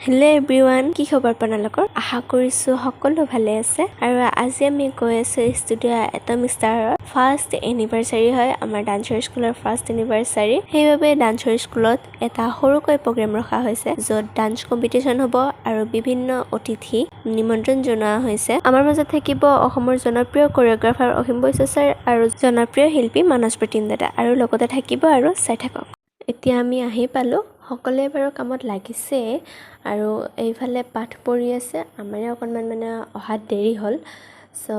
Hello' everyone, কি খবৰ আপোনালোকৰ? আশা কৰিছোঁ সকলো ভালে আছে। আৰু আজি আমি গৈ আছোঁ ষ্টুডিঅ' এটম ষ্টাৰৰ ফাৰ্ষ্ট এনিভাৰ্চাৰী হয়, আমাৰ ডান্সাৰ স্কুলৰ ফাৰ্ষ্ট এনিভাৰ্চাৰী। সেইবাবে ডান্সাৰ স্কুলত এটা সৰুকৈ প্ৰগ্ৰেম ৰখা হৈছে, য'ত ডান্স কম্পিটিশ্যন হ'ব আৰু বিভিন্ন অতিথি নিমন্ত্ৰণ জনোৱা হৈছে। আমাৰ মাজত থাকিব অসমৰ জনপ্ৰিয় কোৰিঅ'গ্ৰাফাৰ অসীম বৈশ্য আৰু জনপ্ৰিয় শিল্পী মানস প্ৰতীম দাদা, আৰু লগতে থাকিব আৰু চাই থাকক। এতিয়া আমি আহি পালোঁ, সকলোৱে বাৰু কামত লাগিছে আৰু এইফালে পাঠ পঢ়ি আছে। আমাৰে অকণমান অহাত দেৰি হ'ল, চ'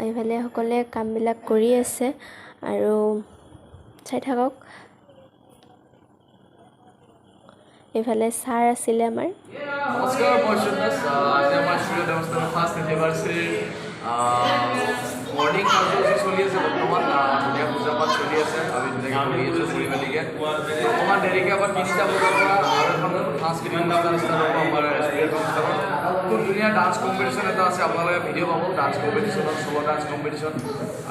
এইফালে সকলোৱে কামবিলাক কৰি আছে আৰু চাই থাকক। এইফালে ছাৰ আছিলে আমাৰ। নমস্কাৰ, মই সুন্দৰ। আজি আমাৰ studio' demonstration first anniversary morning কাৰ্যসূচী চলি আছে। বৰ্তমান ধুনীয়া পূজা পাঠ চলি আছে। আমি ধুনীয়াকৈ কৰি আছোঁ ফুৰি মেলিকে। অকণমান দেৰিকৈ আমাৰ 3টা বজাৰ পৰা আৰু এখন সাংস্কৃতিক অনুষ্ঠান ষ্টাৰ্ট হ'ব আমাৰ ষ্টুডিঅ' ডেমনষ্ট্ৰেশ্যনত। খুব ধুনীয়া ডান্স কম্পিটিশ্যন এটা আছে, আপোনালোকে ভিডিঅ' পাব। ডান্স কম্পিটিশ্যনত চলো ডান্স কম্পিটিশ্যন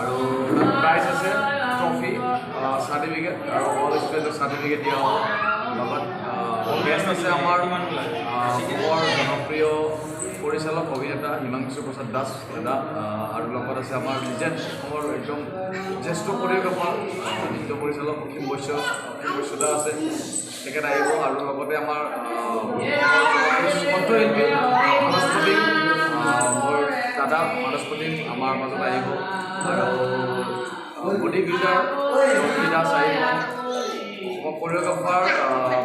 আৰু তাত প্ৰাইজ আছে, ট্ৰফি, চাৰ্টিফিকেট আৰু অল ষ্টুডেণ্টক চাৰ্টিফিকেট দিয়া হ'ব। লগত গেষ্ট আছে আমাৰ অসমৰ জনপ্ৰিয় পৰিচালক অভিনেতা হিমাংশু প্ৰসাদ দাস দাদা, আৰু লগত আছে আমাৰ লিজেণ্ড অসমৰ একদম জ্যেষ্ঠ কোৰিঅ'গ্ৰাফাৰ নৃত্য পৰিচালক অসীম বৈশ্য দা আছে, তেখেত আহিব। আৰু লগতে আমাৰ কণ্ঠশিল্পী মানস প্ৰতীম, মোৰ দাদা মানস প্ৰতীম আমাৰ মাজত আহিব। আৰু বডি বিল্ডাৰ ৰবি দাস আহিব, কোৰিঅ'গ্ৰাফাৰ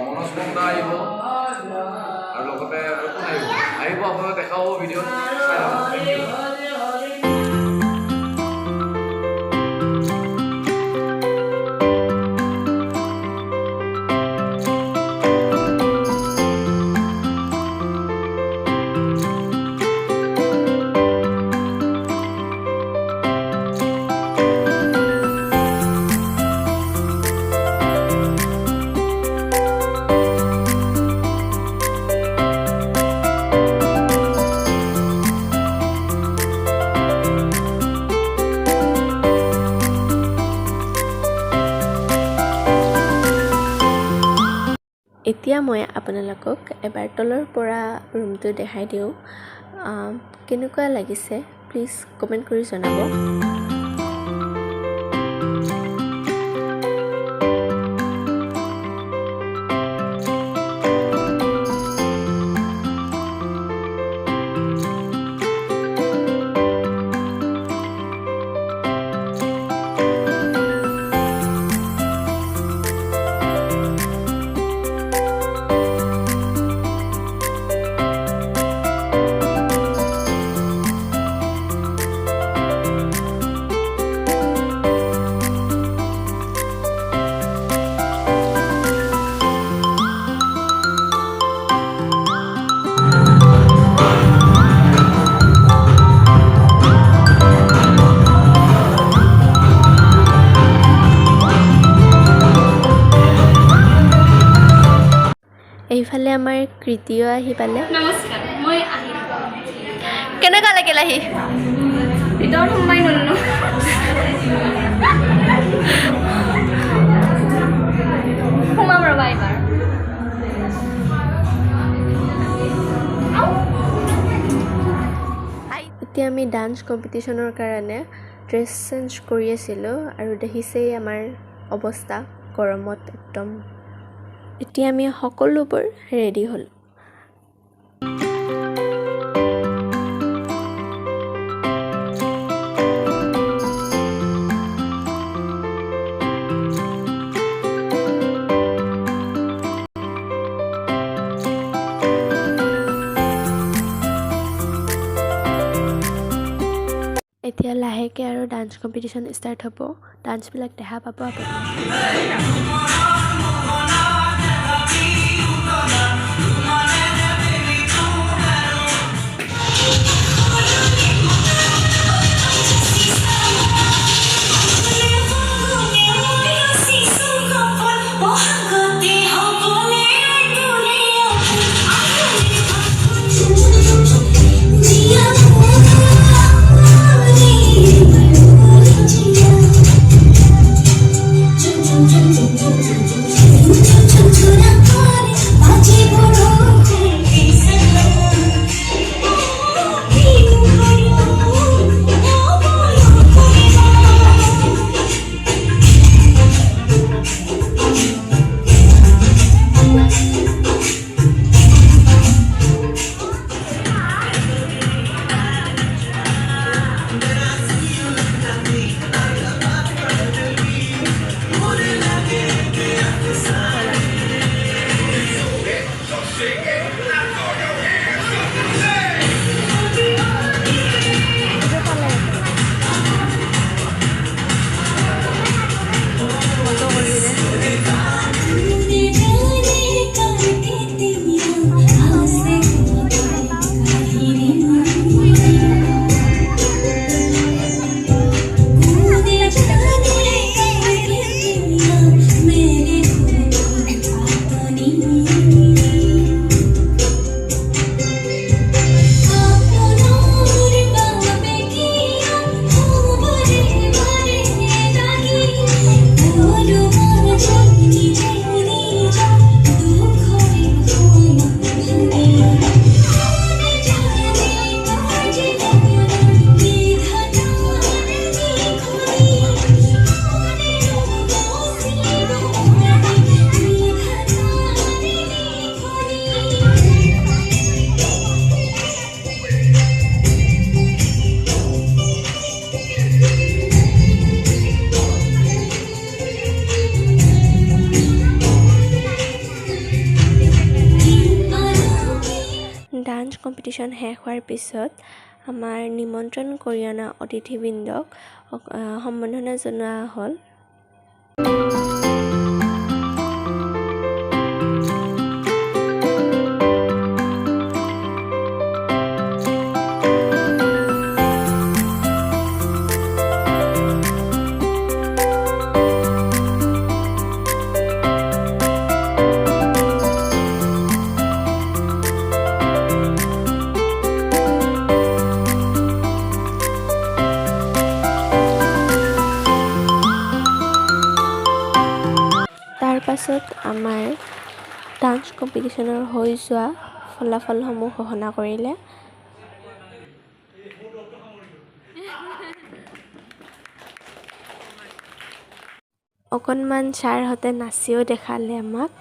মনোজ বন্দা আহিব, আৰু লগতে আৰু কোন আহিব আপোনালোকে দেখা হ'ব ভিডিঅ'ত, চাই ল'ব। Thank you. এতিয়া মই আপোনালোকক এবাৰ তলৰ পৰা ৰুমটো দেখাই দিওঁ। কেনেকুৱা লাগিছে প্লিজ কমেণ্ট কৰি জনাব। এইফালে আমাৰ কৃতিও আহি পালে। নমস্কাৰ, মই আহি। কেনেকুৱা লাগিল আহি? ভিতৰত সোমাই নললো। সোমাম ৰবা এইবাৰ। এতিয়া আমি ডান্স কম্পিটিশ্যনৰ কাৰণে ড্ৰেছ চেঞ্জ কৰি আছিলোঁ, আৰু দেখিছেই আমাৰ অৱস্থা গৰমত একদম। এতিয়া আমি সকলোবোৰ ৰেডি হ'লোঁ। এতিয়া লাহেকৈ আৰু ডান্স কম্পিটিশ্যন ষ্টাৰ্ট হ'ব। ডান্সবিলাক দেখা পাব আপুনি। ডান্স কম্পিটিশ্যন শেষ হোৱাৰ পিছত আমাৰ নিমন্ত্ৰণ কৰি অনা অতিথিবৃন্দক সম্বৰ্ধনা জনোৱা হ'ল। তাৰ পাছত আমাৰ ডান্স কম্পিটিশ্যনৰ হৈ যোৱা ফলাফলসমূহ ঘোষণা কৰিলে। অকণমান ছাৰহঁতে নাচিও দেখালে আমাক।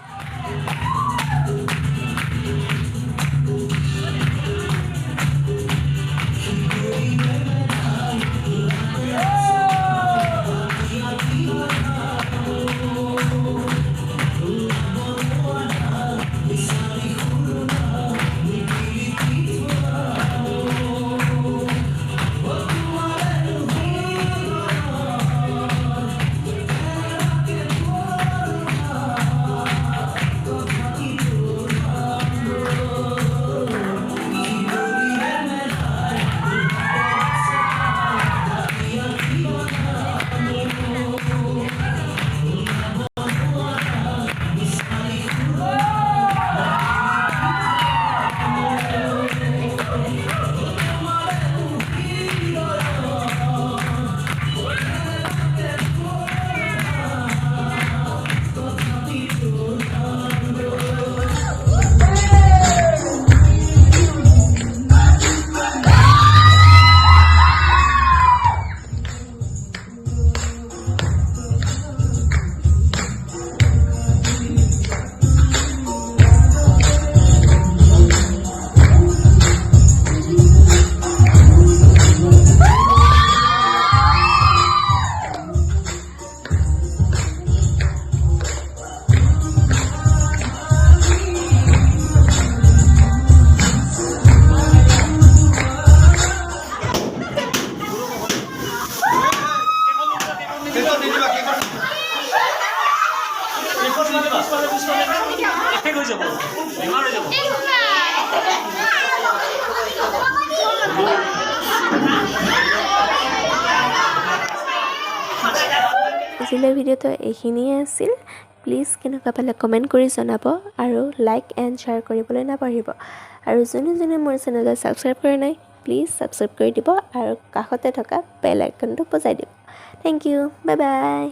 আজিলৈ ভিডিঅ'টো এইখিনিয়ে আছিল। প্লিজ কেনেকুৱা পালে কমেণ্ট কৰি জনাব আৰু লাইক এণ্ড শ্বেয়াৰ কৰিবলৈ নাপাহৰিব। আৰু যোনে যোনে মোৰ চেনেলটো ছাবস্ক্ৰাইব কৰা নাই প্লিজ ছাবস্ক্ৰাইব কৰি দিব আৰু কাষতে থকা বেল আইকনটো বজাই দিব। Thank you, bye by.